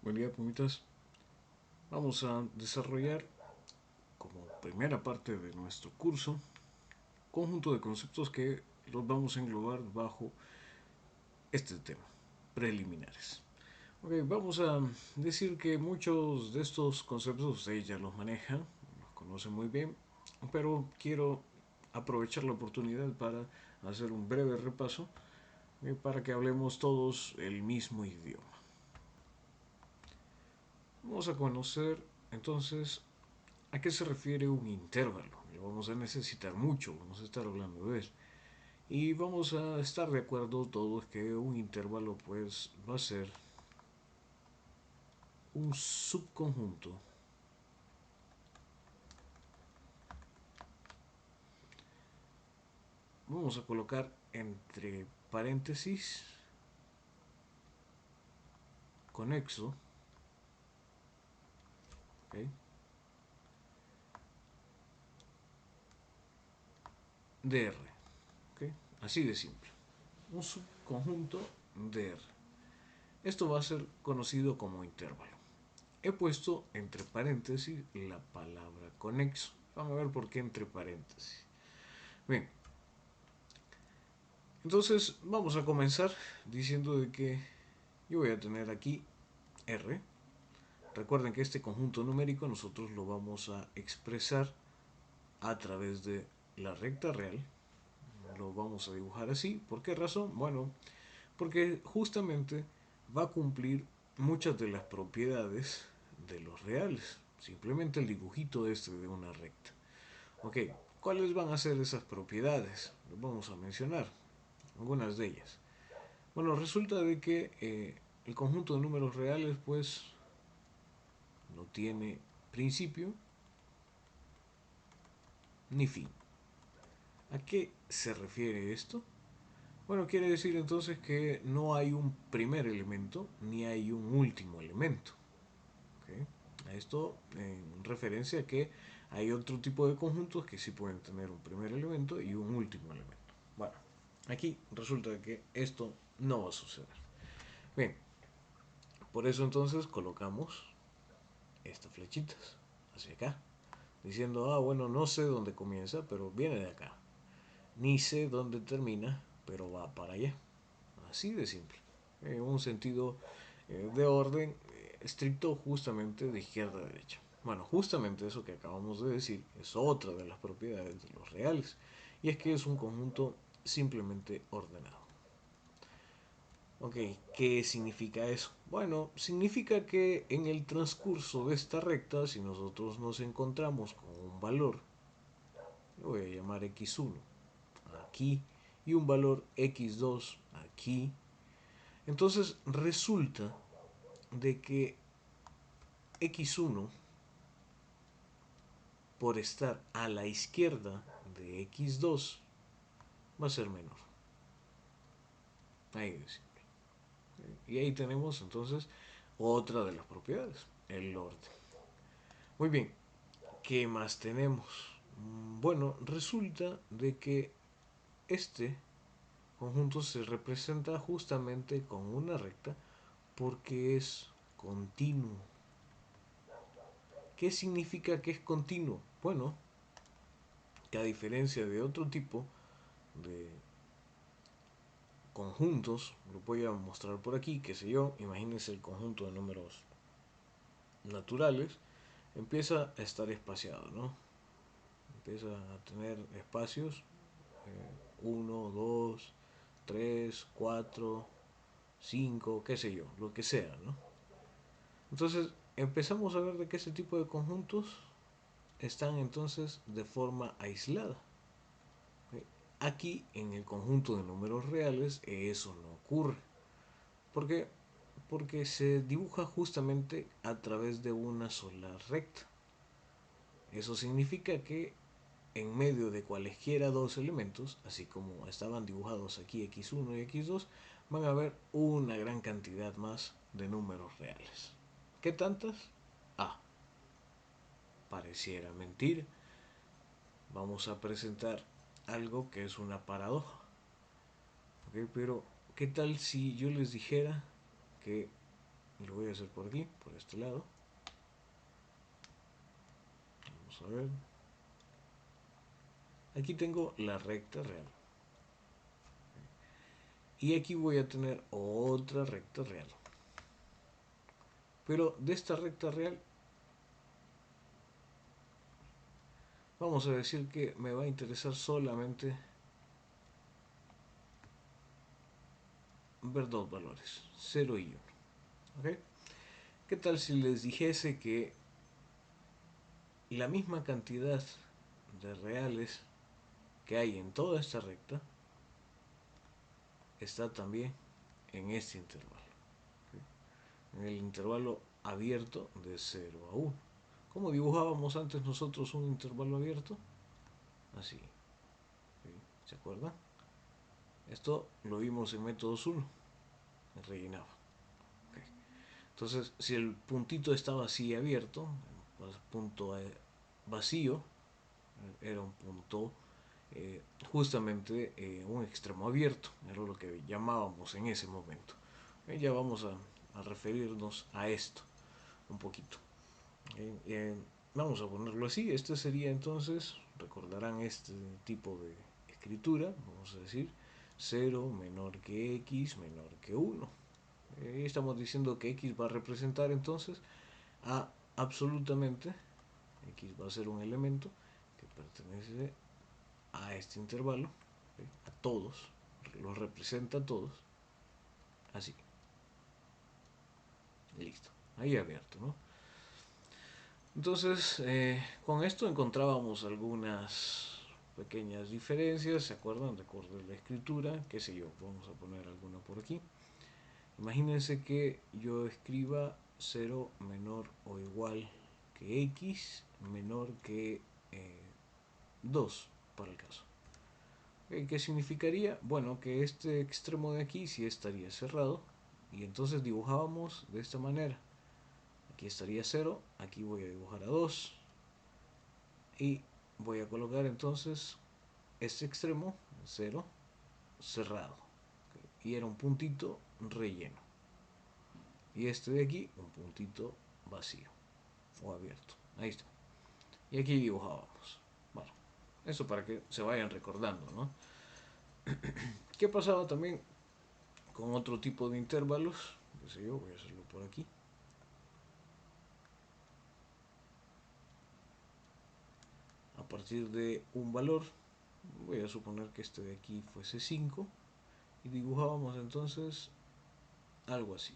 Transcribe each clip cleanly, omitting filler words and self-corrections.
Buen día, pumitas. Vamos a desarrollar como primera parte de nuestro curso conjunto de conceptos que los vamos a englobar bajo este tema, preliminares. Ok, vamos a decir que muchos de estos conceptos ustedes ya los manejan, los conocen muy bien, pero quiero aprovechar la oportunidad para hacer un breve repaso para que hablemos todos el mismo idioma. Vamos a conocer entonces ¿a qué se refiere un intervalo? Lo vamos a necesitar mucho, vamos a estar hablando de él. Y vamos a estar de acuerdo todos que un intervalo pues va a ser un subconjunto vamos a colocar entre paréntesis conexo, ¿okay? De R, ¿okay? Así de simple, un subconjunto de R. Esto va a ser conocido como intervalo. He puesto entre paréntesis la palabra conexo. Vamos a ver por qué entre paréntesis. Bien, entonces vamos a comenzar diciendo de que yo voy a tener aquí R. Recuerden que este conjunto numérico nosotros lo vamos a expresar a través de la recta real. Lo vamos a dibujar así. ¿Por qué razón? Bueno, porque justamente va a cumplir muchas de las propiedades de los reales. Simplemente el dibujito este de una recta. Ok, ¿cuáles van a ser esas propiedades? Los vamos a mencionar, algunas de ellas. Bueno, resulta de que el conjunto de números reales pues no tiene principio ni fin. ¿A qué se refiere esto? Bueno, quiere decir entonces que no hay un primer elemento ni hay un último elemento. ¿Okay? A esto en referencia a que hay otro tipo de conjuntos que sí pueden tener un primer elemento y un último elemento. Bueno, aquí resulta que esto no va a suceder. Bien, por eso entonces colocamos estas flechitas hacia acá, diciendo, ah, bueno, no sé dónde comienza, pero viene de acá. Ni sé dónde termina, pero va para allá. Así de simple. Un sentido de orden estricto justamente de izquierda a derecha. Bueno, justamente eso que acabamos de decir es otra de las propiedades de los reales. Y es que es un conjunto simplemente ordenado. Ok, ¿qué significa eso? Bueno, significa que en el transcurso de esta recta, si nosotros nos encontramos con un valor, lo voy a llamar x1 aquí, y un valor x2 aquí, entonces resulta de que x1, por estar a la izquierda de x2, va a ser menor. Ahí es. Y ahí tenemos entonces otra de las propiedades, el orden. Muy bien, ¿qué más tenemos? Bueno, resulta de que este conjunto se representa justamente con una recta porque es continuo. ¿Qué significa que es continuo? Bueno, que a diferencia de otro tipo de conjuntos, lo voy a mostrar por aquí, qué sé yo, imagínense el conjunto de números naturales, empieza a estar espaciado, ¿no? Empieza a tener espacios 1, 2, 3, 4, 5, qué sé yo, lo que sea, ¿no? Entonces empezamos a ver de que ese tipo de conjuntos están entonces de forma aislada. Aquí en el conjunto de números reales eso no ocurre. ¿Por qué? Porque se dibuja justamente a través de una sola recta. Eso significa que en medio de cualesquiera dos elementos, así como estaban dibujados aquí x1 y x2, van a haber una gran cantidad más de números reales. ¿Qué tantas? Ah, pareciera mentir. Vamos a presentar algo que es una paradoja. ¿Okay? Pero, ¿qué tal si yo les dijera que y lo voy a hacer por aquí, por este lado. Vamos a ver. Aquí tengo la recta real. Y aquí voy a tener otra recta real. Pero de esta recta real, vamos a decir que me va a interesar solamente ver dos valores, 0 y 1. ¿Okay? ¿Qué tal si les dijese que la misma cantidad de reales que hay en toda esta recta está también en este intervalo? ¿Okay? En el intervalo abierto de 0 a 1. ¿Cómo dibujábamos antes nosotros un intervalo abierto? Así. ¿Sí? ¿Se acuerdan? Esto lo vimos en métodos 1. Rellenaba. Okay. Entonces, si el puntito estaba así abierto, el punto vacío, era un punto justamente un extremo abierto, era lo que llamábamos en ese momento. Ya vamos a referirnos a esto un poquito. Vamos a ponerlo así. Este sería entonces, recordarán este tipo de escritura, vamos a decir 0 menor que x menor que 1. Estamos diciendo que x va a representar entonces a absolutamente, x va a ser un elemento que pertenece a este intervalo, a todos, los representa a todos, así. Listo, ahí abierto, ¿no? Entonces, con esto encontrábamos algunas pequeñas diferencias, ¿se acuerdan? Recuerden la escritura, qué sé yo, vamos a poner alguna por aquí. Imagínense que yo escriba 0 menor o igual que x menor que 2, para el caso. ¿Qué significaría? Bueno, que este extremo de aquí sí estaría cerrado, y entonces dibujábamos de esta manera. Aquí estaría 0, aquí voy a dibujar a 2 y voy a colocar entonces este extremo, 0, cerrado. Y era un puntito relleno. Y este de aquí, un puntito vacío o abierto. Ahí está. Y aquí dibujábamos. Bueno, eso para que se vayan recordando, ¿no? ¿Qué pasaba también con otro tipo de intervalos? ¿Qué sé yo? Voy a hacerlo por aquí. A partir de un valor, voy a suponer que este de aquí fuese 5, y dibujábamos entonces algo así.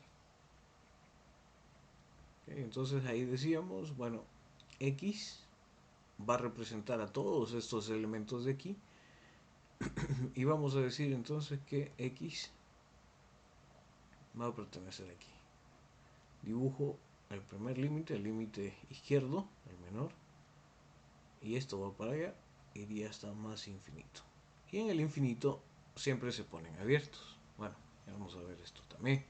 ¿Okay? Entonces ahí decíamos, bueno, x va a representar a todos estos elementos de aquí, y vamos a decir entonces que x va a pertenecer aquí. Dibujo el primer límite, el límite izquierdo, el menor, y esto va para allá, iría hasta más infinito. Y en el infinito siempre se ponen abiertos. Bueno, ya vamos a ver esto también.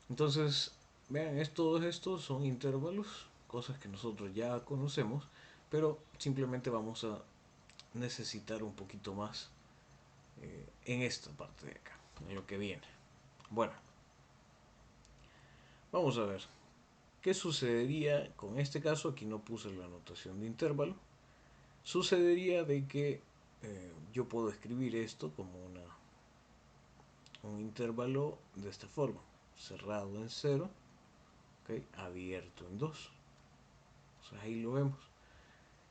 Entonces, vean, todos estos son intervalos, cosas que nosotros ya conocemos, pero simplemente vamos a necesitar un poquito más en esta parte de acá, en lo que viene. Bueno, vamos a ver qué sucedería con este caso. Aquí no puse la notación de intervalo. Sucedería de que yo puedo escribir esto como un intervalo de esta forma: cerrado en 0, ¿okay? Abierto en 2. O sea, ahí lo vemos.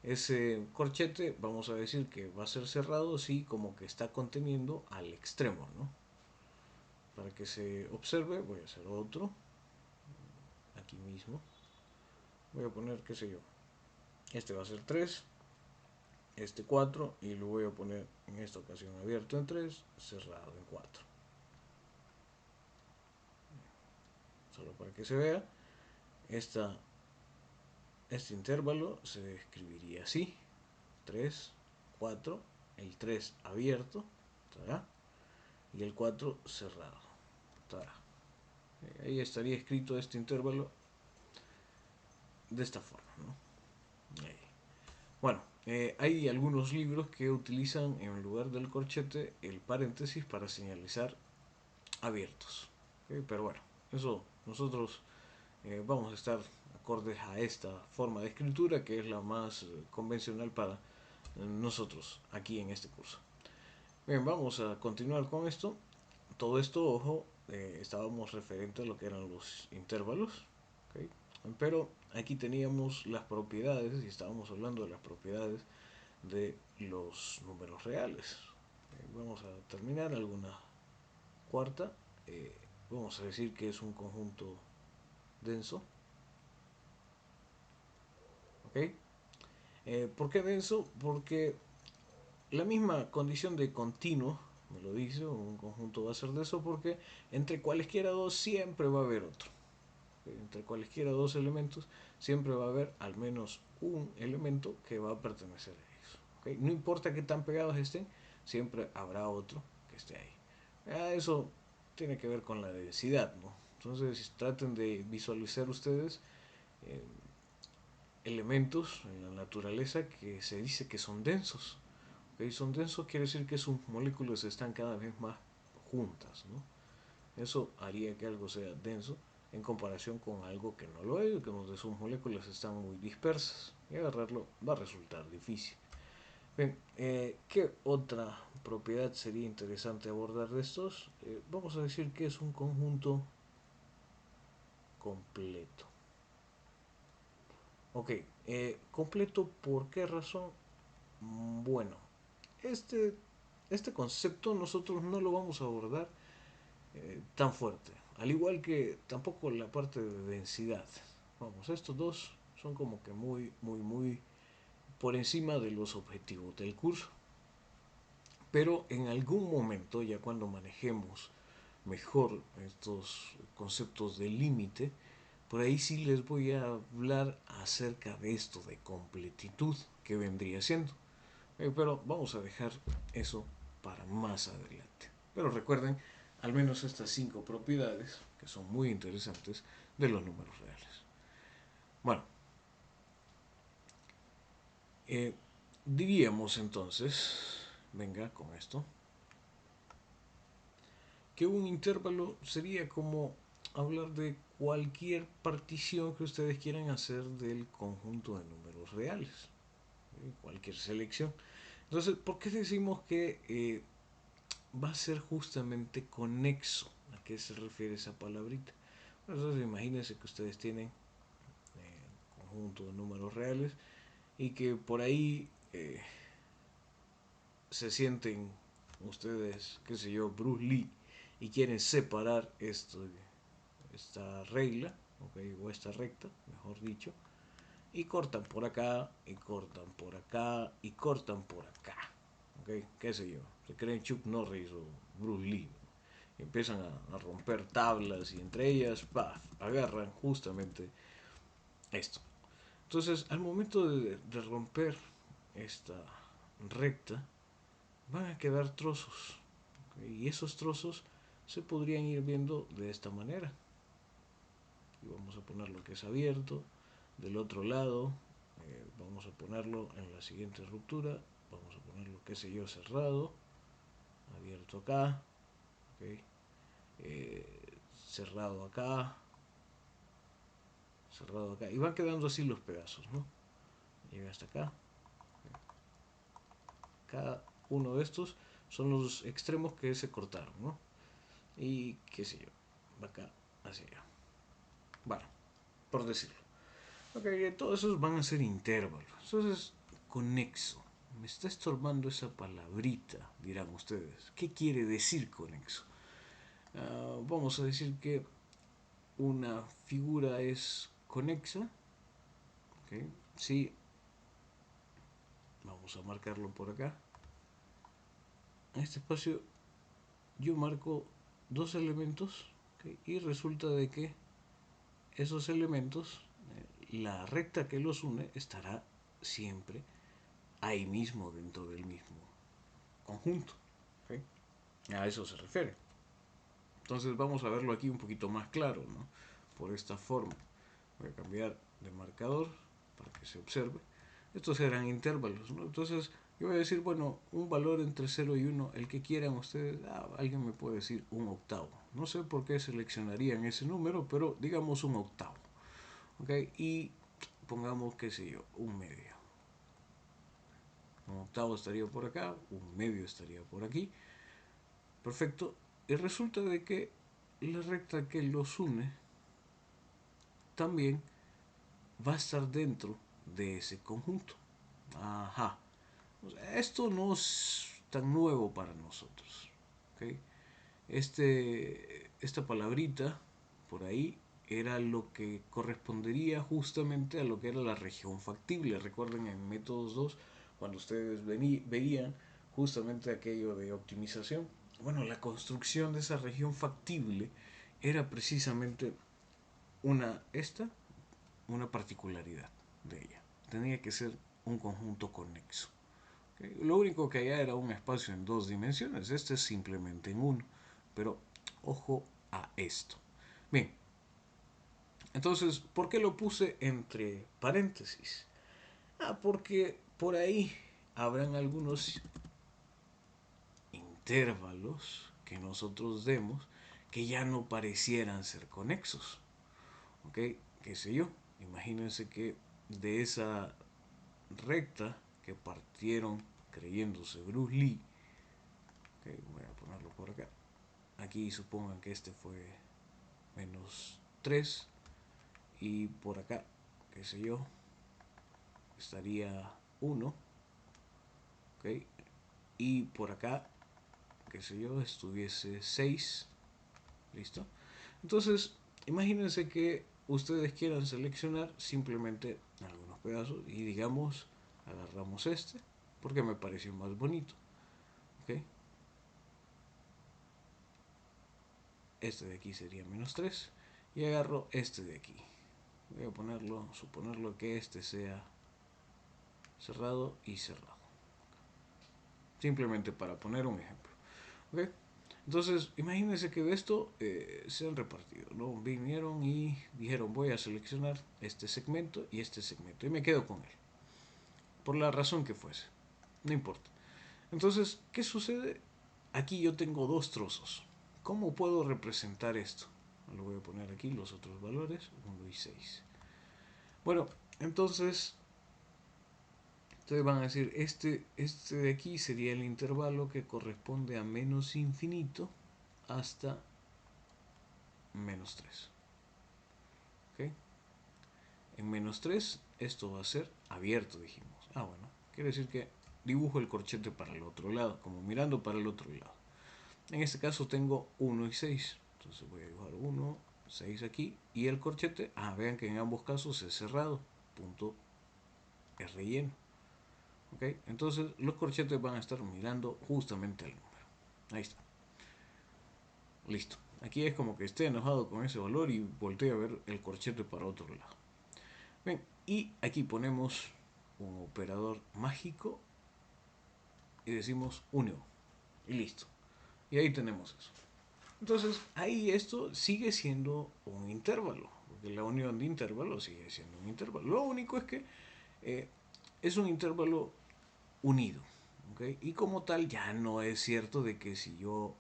Ese corchete vamos a decir que va a ser cerrado si como que está conteniendo al extremo, ¿no? Para que se observe voy a hacer otro aquí mismo. Voy a poner, qué sé yo, este va a ser 3, este 4, y lo voy a poner en esta ocasión abierto en 3, cerrado en 4. Solo para que se vea, este intervalo se escribiría así: 3, 4, el 3 abierto, ¿tá? Y el 4 cerrado, ¿tá? Ahí estaría escrito este intervalo de esta forma, ¿no? Bueno, hay algunos libros que utilizan en lugar del corchete el paréntesis para señalizar abiertos. ¿Okay? Pero bueno, eso nosotros vamos a estar acordes a esta forma de escritura que es la más convencional para nosotros aquí en este curso. Bien, vamos a continuar con esto. Todo esto, ojo, estábamos referente a lo que eran los intervalos, ¿ok? Pero aquí teníamos las propiedades y estábamos hablando de las propiedades de los números reales. Vamos a terminar alguna cuarta. eh, Vamos a decir que es un conjunto denso, ¿ok? ¿Por qué denso? Porque la misma condición de continuo me lo dice, un conjunto va a ser denso porque entre cualesquiera dos siempre va a haber otro. Entre cualesquiera dos elementos siempre va a haber al menos un elemento que va a pertenecer a ellos. ¿Okay? No importa qué tan pegados estén, siempre habrá otro que esté ahí. Eso tiene que ver con la densidad, ¿no? Entonces traten de visualizar ustedes eh, elementos en la naturaleza que se dice que son densos. ¿Okay? Son densos quiere decir que sus moléculas están cada vez más juntas, ¿no? Eso haría que algo sea denso en comparación con algo que no lo es, que donde sus moléculas están muy dispersas. Y agarrarlo va a resultar difícil. Bien, ¿qué otra propiedad sería interesante abordar de estos? Vamos a decir que es un conjunto completo. Ok, completo, ¿por qué razón? Bueno, este, este concepto nosotros no lo vamos a abordar tan fuerte. Al igual que tampoco la parte de densidad. Vamos, estos dos son como que muy por encima de los objetivos del curso. Pero en algún momento, ya cuando manejemos mejor estos conceptos de límite, por ahí sí les voy a hablar acerca de esto de completitud que vendría siendo. Pero vamos a dejar eso para más adelante. Pero recuerden al menos estas cinco propiedades que son muy interesantes de los números reales. Bueno, eh, diríamos entonces, venga con esto, que un intervalo sería como hablar de cualquier partición que ustedes quieran hacer del conjunto de números reales, cualquier selección. Entonces, ¿por qué decimos que va a ser justamente conexo? ¿A qué se refiere esa palabrita? Entonces imagínense que ustedes tienen conjunto de números reales y que por ahí se sienten ustedes, qué sé yo, Bruce Lee y quieren separar esta regla, ¿okay? O esta recta, mejor dicho, y cortan por acá, y cortan por acá, y cortan por acá. ¿Okay? ¿Qué sé yo? Se creen Chuck Norris o Bruce Lee. Y empiezan a romper tablas y entre ellas, ¡paf!, agarran justamente esto. Entonces, al momento de romper esta recta, van a quedar trozos. ¿Okay? Y esos trozos se podrían ir viendo de esta manera. Y vamos a poner lo que es abierto. Del otro lado, vamos a ponerlo en la siguiente ruptura. Vamos a ponerlo, qué sé yo, cerrado. Abierto acá. ¿Okay? Cerrado acá. Cerrado acá. Y van quedando así los pedazos, ¿no? Llega hasta acá. Cada uno de estos son los extremos que se cortaron, ¿no? Y qué sé yo, va acá hacia allá. Bueno, por decirlo. Ok, todos esos van a ser intervalos. Entonces, conexo. Me está estorbando esa palabrita, dirán ustedes. ¿Qué quiere decir conexo? Vamos a decir que una figura es conexa. ¿Okay? Si vamos a marcarlo por acá. En este espacio yo marco dos elementos, ¿okay? Y resulta de que esos elementos, la recta que los une estará siempre ahí mismo dentro del mismo conjunto. ¿Okay? A eso se refiere. Entonces vamos a verlo aquí un poquito más claro, ¿no? Por esta forma. Voy a cambiar de marcador para que se observe. Estos serán intervalos, ¿no? Entonces yo voy a decir, bueno, un valor entre 0 y 1, el que quieran ustedes. Alguien me puede decir un octavo. No sé por qué seleccionarían ese número, pero digamos un octavo. ¿Ok? Y pongamos, qué sé yo, un medio. Un octavo estaría por acá, un medio estaría por aquí. Perfecto. Y resulta de que la recta que los une también va a estar dentro de ese conjunto. Ajá. O sea, esto no es tan nuevo para nosotros. ¿Okay? Esta palabrita por ahí era lo que correspondería justamente a lo que era la región factible. Recuerden en métodos 2 cuando ustedes veían justamente aquello de optimización. Bueno, la construcción de esa región factible era precisamente esta, una particularidad de ella. Tenía que ser un conjunto conexo. ¿Okay? Lo único que allá era un espacio en dos dimensiones, este es simplemente en uno. Pero ojo a esto. Bien, entonces, ¿por qué lo puse entre paréntesis? Porque por ahí habrán algunos intervalos que nosotros demos que ya no parecieran ser conexos. ¿Ok? ¿Qué sé yo? Imagínense que de esa recta que partieron creyéndose Bruce Lee, okay, voy a ponerlo por acá. Aquí supongan que este fue menos 3 y por acá, qué sé yo, estaría 1, ¿ok? Y por acá, qué sé yo, estuviese 6, ¿listo? Entonces, imagínense que ustedes quieran seleccionar simplemente algunos pedazos y digamos, agarramos este, porque me pareció más bonito, ¿ok? Este de aquí sería menos 3 y agarro este de aquí. Voy a suponerlo que este sea cerrado y cerrado. Simplemente para poner un ejemplo. ¿Okay? Entonces, imagínense que de esto se han repartido, ¿no? Vinieron y dijeron, voy a seleccionar este segmento y este segmento. Y me quedo con él. Por la razón que fuese. No importa. Entonces, ¿qué sucede? Aquí yo tengo dos trozos. ¿Cómo puedo representar esto? Lo voy a poner aquí los otros valores, 1 y 6. Bueno, entonces ustedes van a decir, este de aquí sería el intervalo que corresponde a menos infinito hasta menos 3. ¿Okay? En menos 3 esto va a ser abierto, dijimos. Bueno, quiere decir que dibujo el corchete para el otro lado, como mirando para el otro lado. En este caso tengo 1 y 6. Entonces voy a dibujar 1, 6 aquí. Y el corchete, vean que en ambos casos es cerrado. Punto es relleno. ¿Okay? Entonces los corchetes van a estar mirando justamente al número. Ahí está. Listo. Aquí es como que esté enojado con ese valor y voltee a ver el corchete para otro lado. Bien, y aquí ponemos un operador mágico y decimos unión. Y listo. Y ahí tenemos eso. Entonces, ahí esto sigue siendo un intervalo, porque la unión de intervalos sigue siendo un intervalo. Lo único es que eh, es un intervalo unido. ¿Okay? Y como tal, ya no es cierto de que si yo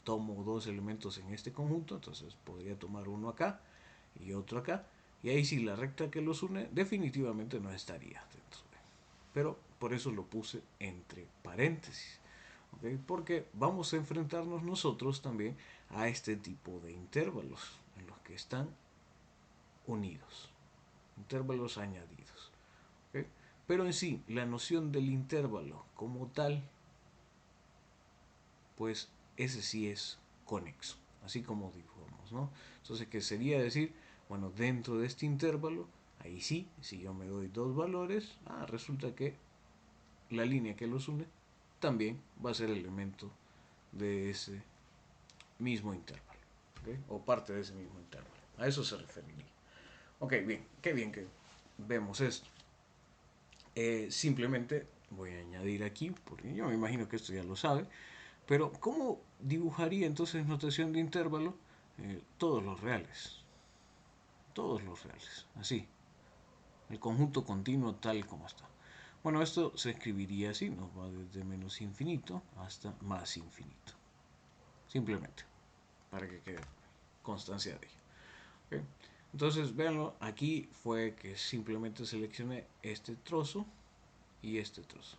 tomo dos elementos en este conjunto, entonces podría tomar uno acá y otro acá, y ahí sí la recta que los une definitivamente no estaría dentro de. Pero por eso lo puse entre paréntesis. ¿Okay? Porque vamos a enfrentarnos nosotros también a este tipo de intervalos en los que están unidos, intervalos añadidos. ¿Okay? Pero en sí, la noción del intervalo como tal, pues ese sí es conexo, así como dibujamos, ¿no? Entonces, ¿qué sería decir? Bueno, dentro de este intervalo, ahí sí, si yo me doy dos valores, resulta que la línea que los une también va a ser elemento de ese mismo intervalo, ¿okay? O parte de ese mismo intervalo. A eso se referiría. Ok, bien que vemos esto. Simplemente voy a añadir aquí, porque yo me imagino que esto ya lo sabe, pero ¿cómo dibujaría entonces notación de intervalo? Todos los reales. Todos los reales. Así. El conjunto continuo tal como está. Bueno, esto se escribiría así, nos va desde menos infinito hasta más infinito. Simplemente, para que quede constancia de ello. ¿Okay? Entonces, véanlo, aquí fue que simplemente seleccioné este trozo y este trozo.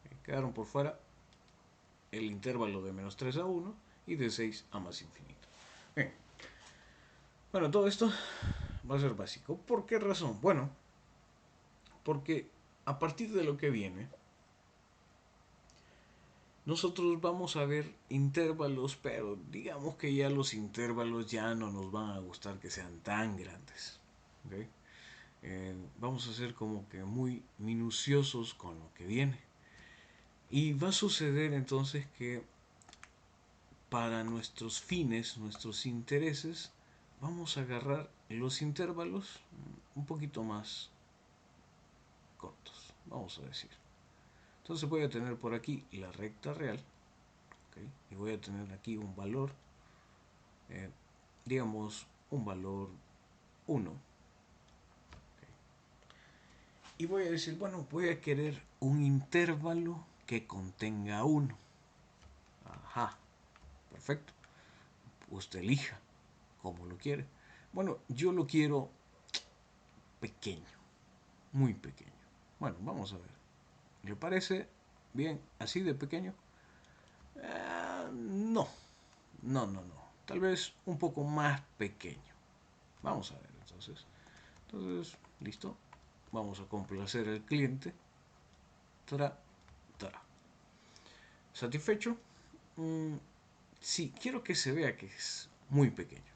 ¿Okay? Quedaron por fuera el intervalo de menos 3 a 1 y de 6 a más infinito. Bien. Bueno, todo esto va a ser básico. ¿Por qué razón? Bueno, porque a partir de lo que viene, nosotros vamos a ver intervalos, pero digamos que ya los intervalos ya no nos van a gustar que sean tan grandes. ¿Okay? Vamos a ser como que muy minuciosos con lo que viene. Y va a suceder entonces que para nuestros fines, nuestros intereses, vamos a agarrar los intervalos un poquito más cortos, vamos a decir. Entonces voy a tener por aquí la recta real, ¿okay? Y voy a tener aquí un valor, digamos un valor 1. ¿Okay? Y voy a decir, bueno, voy a querer un intervalo que contenga 1. Ajá, perfecto. Usted elija como lo quiere. Bueno, yo lo quiero pequeño, muy pequeño. Bueno, vamos a ver. ¿Le parece bien así de pequeño? No, no, no, no. Tal vez un poco más pequeño. Vamos a ver entonces. Entonces, listo. Vamos a complacer al cliente. Tra, tra. ¿Satisfecho? Sí, quiero que se vea que es muy pequeño.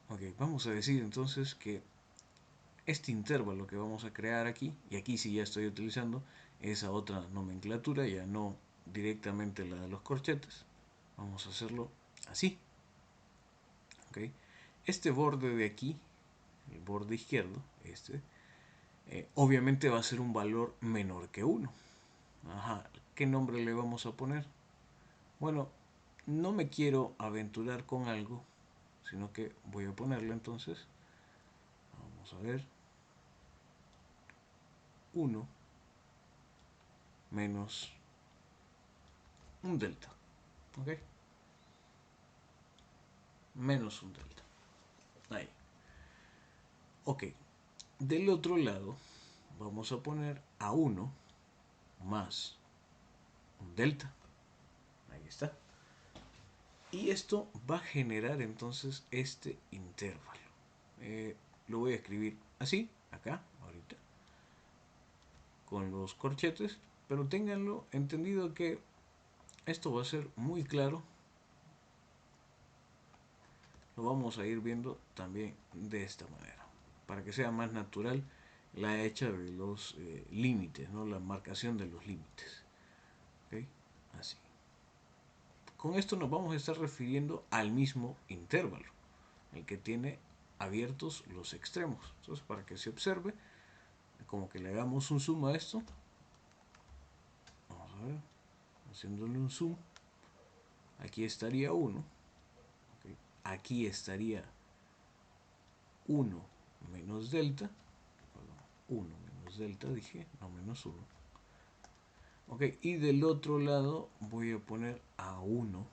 Ok, vamos a decir entonces que este intervalo que vamos a crear aquí, y aquí sí ya estoy utilizando esa otra nomenclatura, ya no directamente la de los corchetes. Vamos a hacerlo así. ¿Okay? Este borde de aquí, el borde izquierdo, obviamente va a ser un valor menor que 1. Ajá, ¿qué nombre le vamos a poner? Bueno, no me quiero aventurar con algo, sino que voy a ponerle entonces, vamos a ver, 1 menos un delta. ¿Ok? Menos un delta. Ahí. Ok. Del otro lado vamos a poner a 1 más un delta. Ahí está. Y esto va a generar entonces este intervalo. Lo voy a escribir así, acá, ahorita, con los corchetes, pero ténganlo entendido que esto va a ser muy claro. Lo vamos a ir viendo también de esta manera, para que sea más natural la hecha de los límites, ¿no? La marcación de los límites. ¿Okay? Así. Con esto nos vamos a estar refiriendo al mismo intervalo, el que tiene abiertos los extremos. Entonces, para que se observe, como que le hagamos un zoom a esto. Vamos a ver, haciéndole un zoom. Aquí estaría 1. ¿Okay? Aquí estaría 1 menos delta. Perdón, 1 menos delta, dije, no menos 1. Ok, y del otro lado voy a poner a 1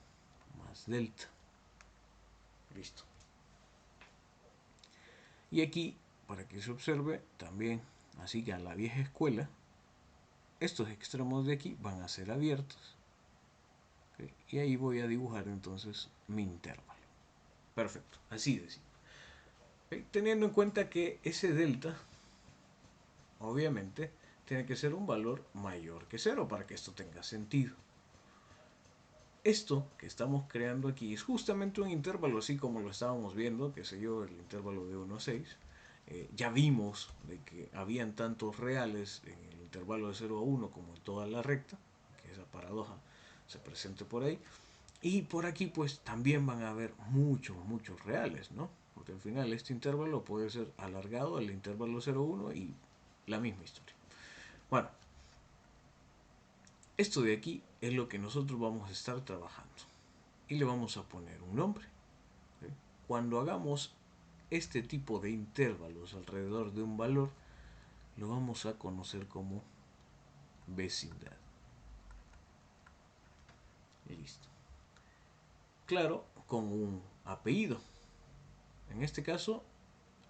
más delta. Listo. Y aquí, para que se observe, también, así que a la vieja escuela, estos extremos de aquí van a ser abiertos. ¿Okay? Y ahí voy a dibujar entonces mi intervalo. Perfecto, así de simple. ¿Okay? Teniendo en cuenta que ese delta, obviamente, tiene que ser un valor mayor que 0 para que esto tenga sentido. Esto que estamos creando aquí es justamente un intervalo así como lo estábamos viendo, que sé yo, el intervalo de 1 a 6. Ya vimos de que habían tantos reales en el intervalo de 0 a 1 como en toda la recta, que esa paradoja se presente por ahí. Y por aquí pues también van a haber muchos reales, ¿no? Porque al final este intervalo puede ser alargado al intervalo 0 a 1 y la misma historia. Bueno, esto de aquí es lo que nosotros vamos a estar trabajando y le vamos a poner un nombre. ¿Okay? Cuando hagamos este tipo de intervalos alrededor de un valor, lo vamos a conocer como vecindad. Listo. claro, con un apellido. En este caso,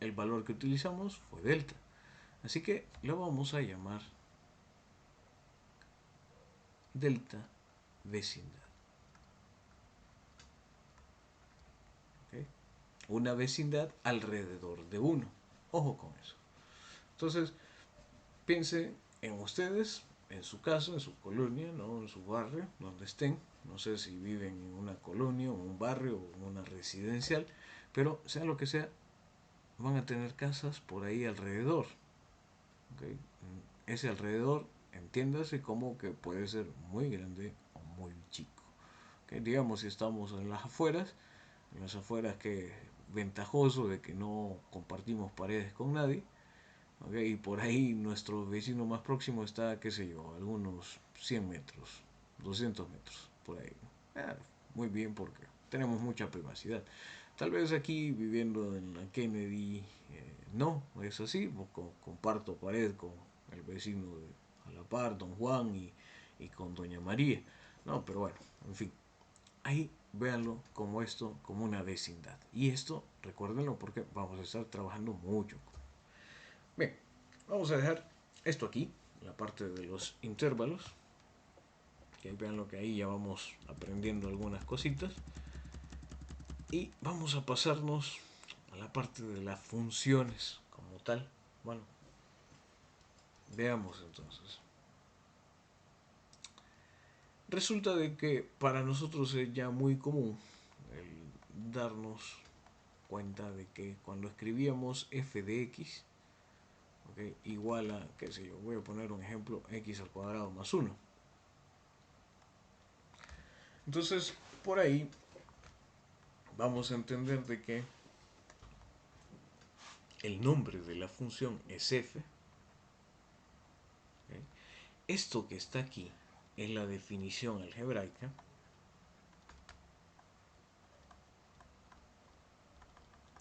el valor que utilizamos fue delta. Así que lo vamos a llamar delta vecindad. ¿Okay? Una vecindad alrededor de uno. Ojo con eso. Entonces, piense en ustedes, en su casa, en su colonia, ¿no? En su barrio, donde estén. No sé si viven en una colonia, o en un barrio, o en una residencial, pero sea lo que sea, van a tener casas por ahí alrededor. ¿Okay? Ese alrededor, entiéndase como que puede ser muy grande o muy chico. ¿Okay? Digamos, si estamos en las afueras que ventajoso de que no compartimos paredes con nadie, ¿okay? Y por ahí nuestro vecino más próximo está, qué sé yo, algunos 100 metros, 200 metros, por ahí. Ah, muy bien porque tenemos mucha privacidad. Tal vez aquí viviendo en la Kennedy, no, es así, comparto pared con el vecino de a la par, don Juan, y con doña María. No, pero bueno, en fin, ahí véanlo como esto, como una vecindad. Y esto, recuérdenlo porque vamos a estar trabajando mucho. Bien, vamos a dejar esto aquí, la parte de los intervalos. Que vean lo que ahí ya vamos aprendiendo algunas cositas. Y vamos a pasarnos a la parte de las funciones como tal. Bueno, veamos entonces. Resulta de que para nosotros es ya muy común el darnos cuenta de que cuando escribíamos f de x, ¿okay? Igual a, qué sé yo, voy a poner un ejemplo, x al cuadrado más 1. Entonces, por ahí vamos a entender de que el nombre de la función es f. ¿Okay? Esto que está aquí es la definición algebraica.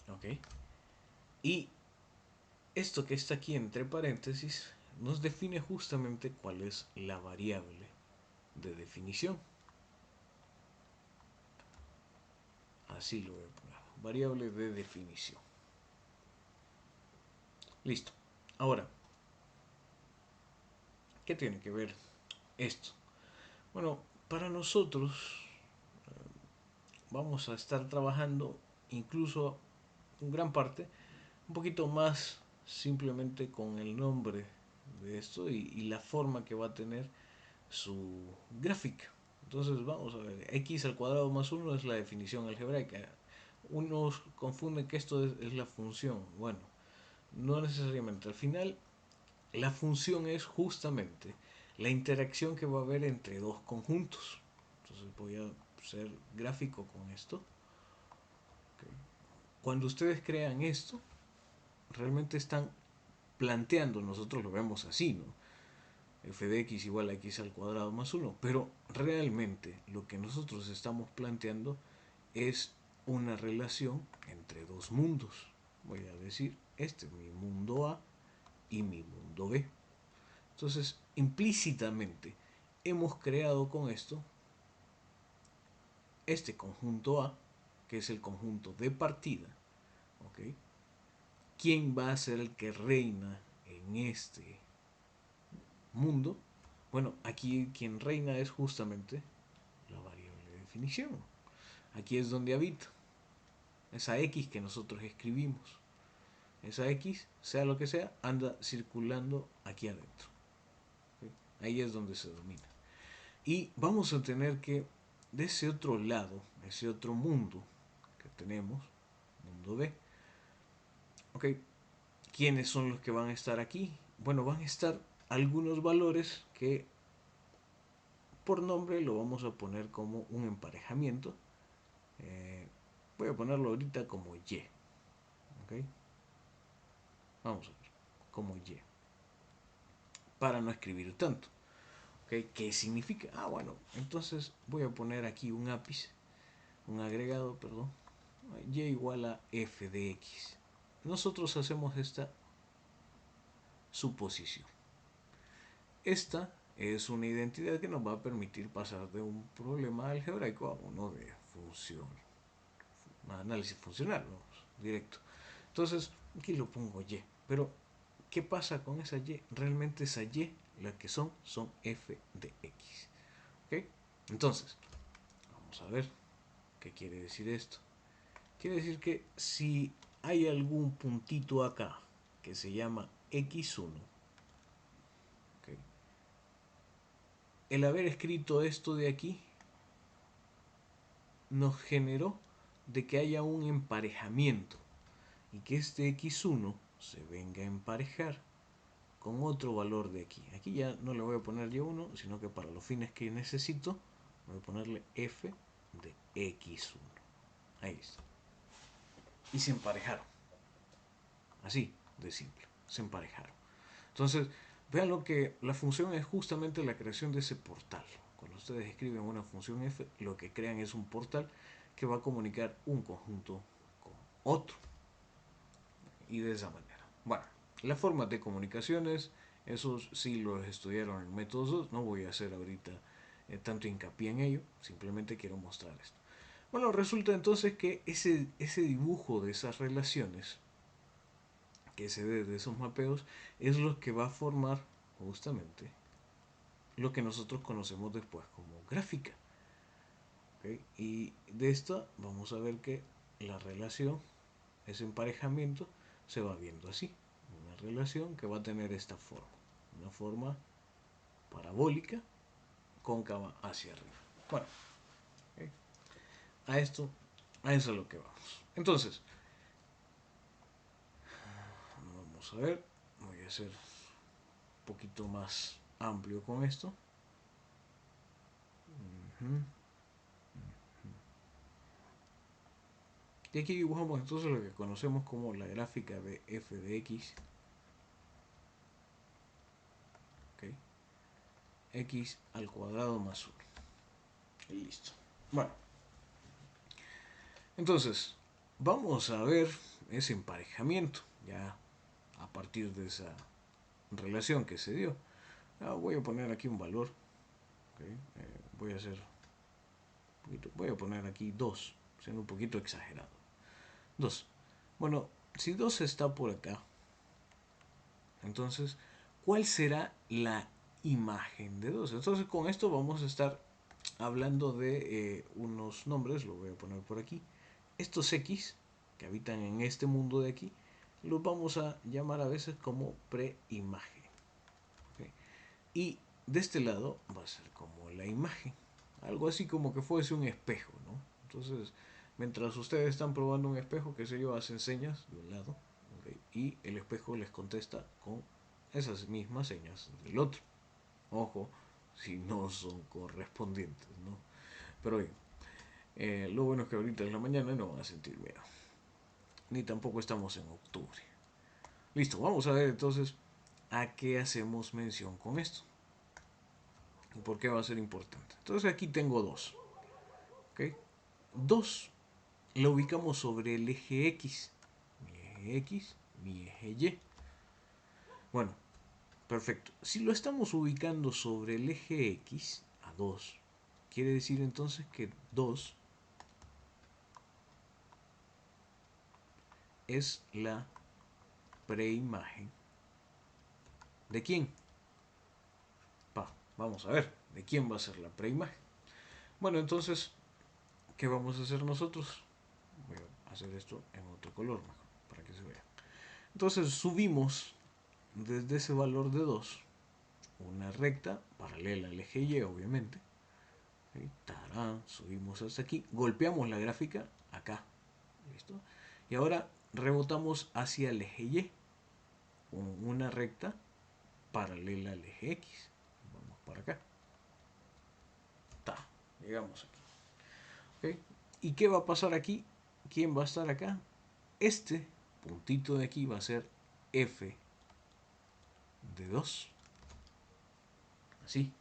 ¿Okay? Y esto que está aquí entre paréntesis nos define justamente cuál es la variable de definición. Así lo voy a poner. Variable de definición. Listo. Ahora, ¿qué tiene que ver esto? Bueno, para nosotros vamos a estar trabajando incluso en gran parte un poquito más simplemente con el nombre de esto y la forma que va a tener su gráfica. Entonces vamos a ver, x al cuadrado más 1 es la definición algebraica. Unos confunden que esto es la función. Bueno, no necesariamente. Al final, la función es justamente la interacción que va a haber entre dos conjuntos. Entonces voy a ser gráfico con esto. Okay. Cuando ustedes crean esto, realmente están planteando, nosotros lo vemos así, ¿no? F de x igual a x al cuadrado más 1, pero realmente lo que nosotros estamos planteando es una relación entre dos mundos. Voy a decir, este es mi mundo A y mi mundo B. Entonces, implícitamente, hemos creado con esto este conjunto A, que es el conjunto de partida. ¿Okay? ¿Quién va a ser el que reina en este mundo? Bueno, aquí quien reina es justamente la variable de definición. Aquí es donde habita esa x que nosotros escribimos. Esa x, sea lo que sea, anda circulando aquí adentro. ¿Okay? Ahí es donde se domina. Y vamos a tener que, de ese otro lado, ese otro mundo que tenemos, mundo B, ¿ok? ¿Quiénes son los que van a estar aquí? Bueno, van a estar algunos valores que por nombre lo vamos a poner como un emparejamiento. Voy a ponerlo ahorita como Y. ¿Ok? Vamos a ver, como Y. Para no escribir tanto. ¿Ok? ¿Qué significa? Ah, bueno, entonces voy a poner aquí un ápice, un agregado, perdón. Y igual a f de x. Nosotros hacemos esta suposición. Esta es una identidad que nos va a permitir pasar de un problema algebraico a uno de función, análisis funcional, vamos, directo. Entonces, aquí lo pongo Y, pero ¿qué pasa con esa Y? Realmente esa Y, las que son f de x. ¿Ok? Entonces, vamos a ver qué quiere decir esto. Quiere decir que si hay algún puntito acá que se llama x1, ¿ok? El haber escrito esto de aquí nos generó de que haya un emparejamiento y que este x1 se venga a emparejar con otro valor de aquí. Aquí ya no le voy a poner yo 1, sino que para los fines que necesito voy a ponerle f de x1. Ahí está. Y se emparejaron. Así de simple. Se emparejaron. Entonces, vean lo que la función es justamente la creación de ese portal. Cuando ustedes escriben una función f, lo que crean es un portal que va a comunicar un conjunto con otro. Y de esa manera. Bueno, las formas de comunicaciones, esos sí los estudiaron en métodos 2. No voy a hacer ahorita tanto hincapié en ello. Simplemente quiero mostrar esto. Bueno, resulta entonces que ese dibujo de esas relaciones que se dé de esos mapeos es lo que va a formar justamente lo que nosotros conocemos después como gráfica. ¿Okay? Y de esta vamos a ver que la relación, ese emparejamiento, se va viendo así. Una relación que va a tener esta forma. Una forma parabólica cóncava hacia arriba. Bueno, ¿okay? a esto, a eso es lo que vamos. Entonces, vamos a ver, voy a hacer un poquito más amplio con esto. Y aquí dibujamos entonces lo que conocemos como la gráfica de f de x. ¿Okay? X al cuadrado más 1. Y listo. Bueno, entonces vamos a ver ese emparejamiento ya a partir de esa relación que se dio. Voy a poner aquí un valor. ¿Okay? Voy a hacer voy a poner aquí 2, siendo un poquito exagerado. 2. Bueno, si 2 está por acá, entonces, ¿cuál será la imagen de 2? Entonces, con esto vamos a estar hablando de unos nombres, lo voy a poner por aquí. Estos X que habitan en este mundo de aquí, los vamos a llamar a veces como preimagen. ¿Okay? Y de este lado va a ser como la imagen. Algo así como que fuese un espejo, ¿no? Entonces, mientras ustedes están probando un espejo, qué sé yo, hacen señas de un lado, ¿okay? Y el espejo les contesta con esas mismas señas del otro. Ojo, si no son correspondientes, ¿no? Pero bien, lo bueno es que ahorita es la mañana y no van a sentir miedo. Ni tampoco estamos en octubre. Listo, vamos a ver entonces a qué hacemos mención con esto. ¿Y por qué va a ser importante? Entonces aquí tengo 2. ¿Okay? 2 la ubicamos sobre el eje X. Mi eje X, mi eje Y. Bueno, perfecto. Si lo estamos ubicando sobre el eje X, a 2, quiere decir entonces que 2 es la preimagen. ¿De quién? Vamos a ver, ¿de quién va a ser la preimagen? Bueno, entonces, ¿qué vamos a hacer nosotros? Voy a hacer esto en otro color mejor, para que se vea. Entonces subimos desde ese valor de 2 una recta paralela al eje Y, obviamente. ¿Sí? Tarán, subimos hasta aquí, golpeamos la gráfica acá. ¿Listo? Y ahora rebotamos hacia el eje Y con una recta paralela al eje X. Vamos para acá. Llegamos aquí. ¿Okay? ¿Y qué va a pasar aquí? ¿Quién va a estar acá? Este puntito de aquí va a ser f de 2. Así.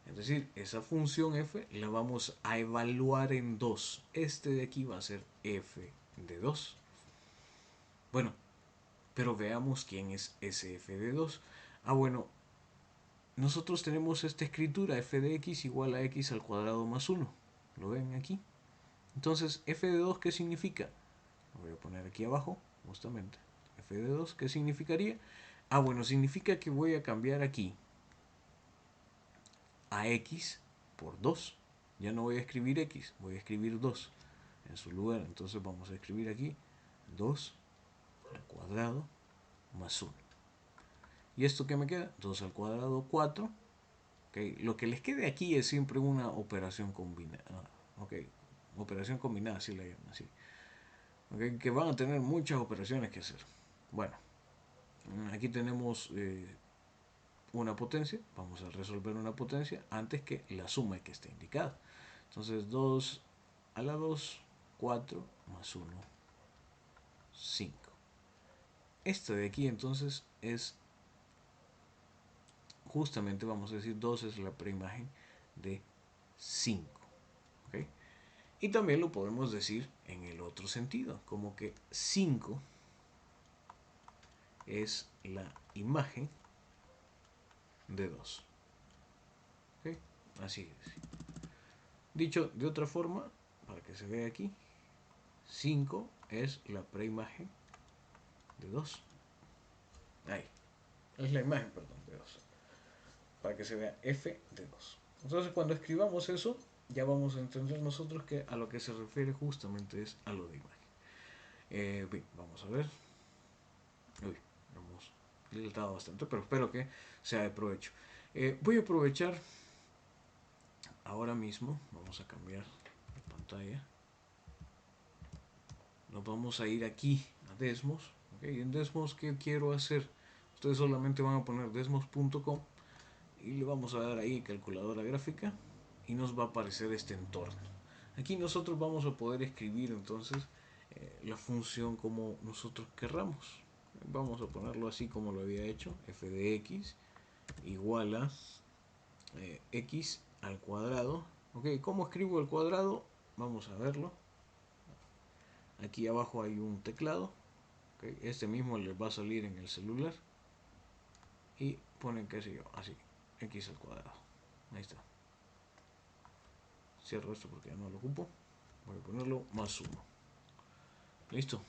Es decir, esa función f la vamos a evaluar en 2. Este de aquí va a ser f de 2. Bueno, pero veamos quién es ese f de 2. Bueno, nosotros tenemos esta escritura f de x igual a x al cuadrado más 1. ¿Lo ven aquí? Entonces, f de 2, ¿qué significa? Lo voy a poner aquí abajo, justamente. F de 2, ¿qué significaría? Ah, bueno, significa que voy a cambiar aquí a x por 2. Ya no voy a escribir x, voy a escribir 2 en su lugar. Entonces vamos a escribir aquí 2 al cuadrado más 1. ¿Y esto qué me queda? 2 al cuadrado, 4. Okay. Lo que les quede aquí es siempre una operación combinada. Okay. Operación combinada, así la llaman así. Okay. Que van a tener muchas operaciones que hacer. Bueno, aquí tenemos una potencia. Vamos a resolver una potencia antes que la suma que esté indicada. Entonces 2 a la 2, 4 más 1, 5. Esta de aquí entonces es justamente, vamos a decir, 2 es la preimagen de 5. ¿Okay? Y también lo podemos decir en el otro sentido, como que 5 es la imagen de 2. ¿Okay? Así es. Dicho de otra forma, para que se vea aquí, 5 es la preimagen de 2. Ahí. Es la imagen, perdón, de 2. Para que se vea f de 2. Entonces cuando escribamos eso, ya vamos a entender nosotros que a lo que se refiere justamente es a lo de imagen. Bien, vamos a ver. Uy, hemos dilatado bastante, pero espero que sea de provecho. Voy a aprovechar ahora mismo, vamos a cambiar de pantalla. Nos vamos a ir aquí a Desmos. ¿Okay? En Desmos, ¿qué quiero hacer? Ustedes solamente van a poner desmos.com y le vamos a dar ahí calculadora gráfica y nos va a aparecer este entorno. Aquí nosotros vamos a poder escribir entonces la función como nosotros querramos. Vamos a ponerlo así como lo había hecho, f de x igual a x al cuadrado. Ok, ¿cómo escribo el cuadrado? Vamos a verlo. Aquí abajo hay un teclado. Okay, este mismo les va a salir en el celular. Y ponen, qué sé yo, así, x al cuadrado. Ahí está. Cierro esto porque ya no lo ocupo. Voy a ponerlo más 1. Listo.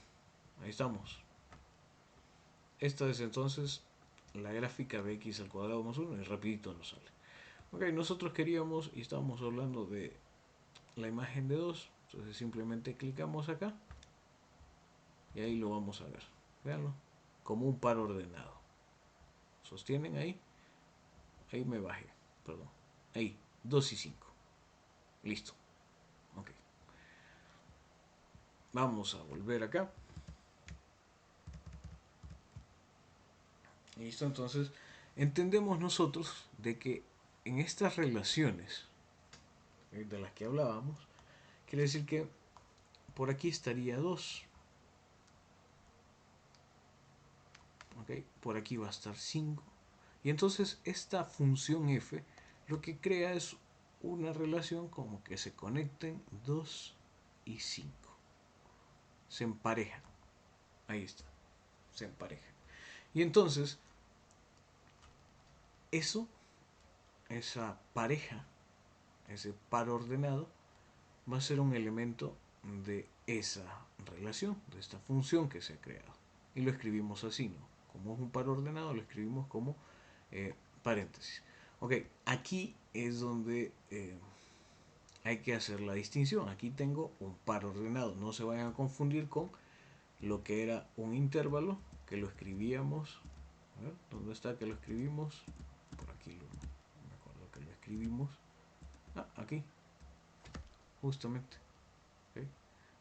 Ahí estamos. Esta es entonces la gráfica de x al cuadrado más 1 y rapidito nos sale. Ok, nosotros queríamos y estábamos hablando de la imagen de 2. Entonces simplemente clicamos acá y ahí lo vamos a ver. Veanlo. Como un par ordenado. Sostienen ahí. Ahí me bajé. Perdón. Ahí. 2 y 5. Listo. Ok. Vamos a volver acá. Listo. Entonces entendemos nosotros de que en estas relaciones de las que hablábamos, quiere decir que por aquí estaría 2. ¿Okay? Por aquí va a estar 5. Y entonces esta función f lo que crea es una relación como que se conecten 2 y 5. Se emparejan. Ahí está. Se emparejan. Y entonces, eso, esa pareja, ese par ordenado, va a ser un elemento de esa relación, de esta función que se ha creado. Y lo escribimos así, ¿no? Como es un par ordenado, lo escribimos como paréntesis. Ok, aquí es donde hay que hacer la distinción. Aquí tengo un par ordenado. No se vayan a confundir con lo que era un intervalo, que lo escribíamos. A ver, ¿dónde está que lo escribimos? Por aquí me acuerdo que lo escribimos. Ah, aquí, justamente. ¿Okay?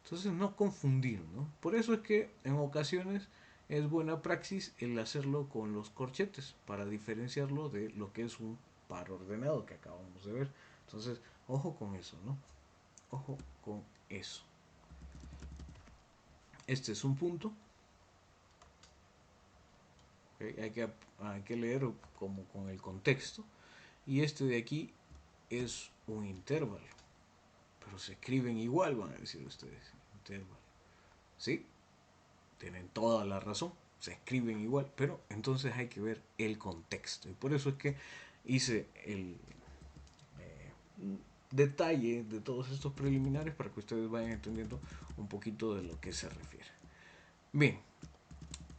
Entonces no confundir, ¿no? Por eso es que en ocasiones es buena praxis el hacerlo con los corchetes para diferenciarlo de lo que es un par ordenado que acabamos de ver. Entonces, ojo con eso, ¿no? Ojo con eso. Este es un punto. ¿Okay? Hay que leer como con el contexto. Y este de aquí es un intervalo. Pero se escriben igual, van a decir ustedes. Intervalo. ¿Sí? Tienen toda la razón. Se escriben igual. Pero entonces hay que ver el contexto. Y por eso es que hice detalle de todos estos preliminares para que ustedes vayan entendiendo un poquito de lo que se refiere. Bien,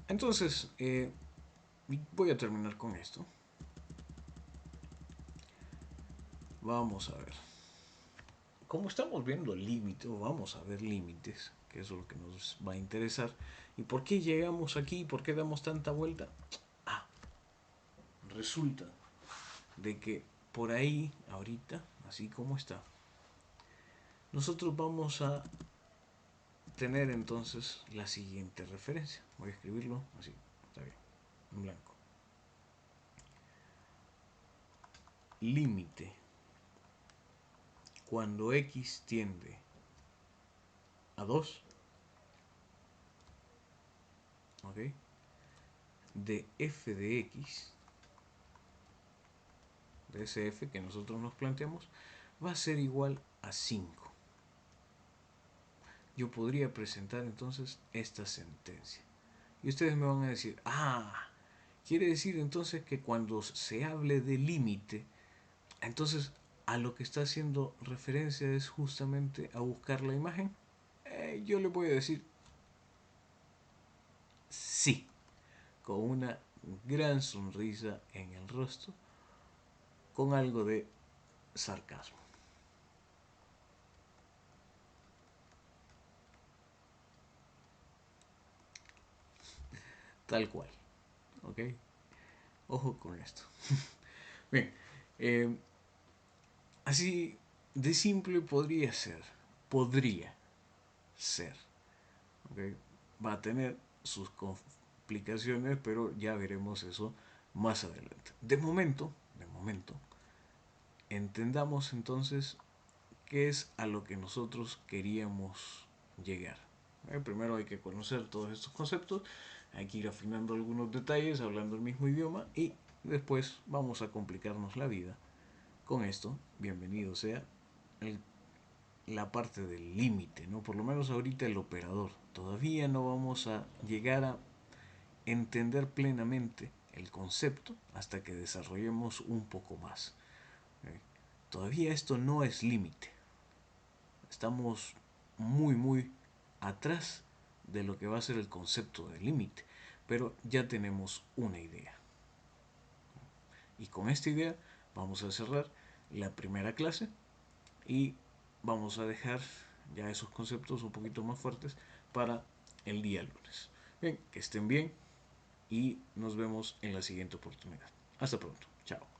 entonces voy a terminar con esto. Vamos a ver. Como estamos viendo límites, o vamos a ver límites, que eso es lo que nos va a interesar. ¿Y por qué llegamos aquí? ¿Por qué damos tanta vuelta? Ah, resulta de que por ahí, ahorita, así como está, nosotros vamos a tener entonces la siguiente referencia. Voy a escribirlo así, está bien, en blanco. Límite cuando x tiende a 2, ¿ok? De f de x, de ese f que nosotros nos planteamos, va a ser igual a 5. Yo podría presentar entonces esta sentencia. Y ustedes me van a decir, quiere decir entonces que cuando se hable de límite, entonces a lo que está haciendo referencia es justamente a buscar la imagen. Yo le voy a decir sí, con una gran sonrisa en el rostro, con algo de sarcasmo. Tal cual. ¿Ok? Ojo con esto. Bien. Así de simple podría ser. Podría ser. ¿Ok? Va a tener sus complicaciones, pero ya veremos eso más adelante. De momento, entendamos entonces qué es a lo que nosotros queríamos llegar. Primero hay que conocer todos estos conceptos, hay que ir afinando algunos detalles, hablando el mismo idioma y después vamos a complicarnos la vida con esto. Bienvenido sea el, la parte del límite, ¿no? Por lo menos ahorita el operador. Todavía no vamos a llegar a entender plenamente el concepto hasta que desarrollemos un poco más. Todavía esto no es límite. Estamos muy atrás de lo que va a ser el concepto de límite, pero ya tenemos una idea. Y con esta idea vamos a cerrar la primera clase y vamos a dejar ya esos conceptos un poquito más fuertes para el día lunes. Bien, que estén bien y nos vemos en la siguiente oportunidad. Hasta pronto. Chao.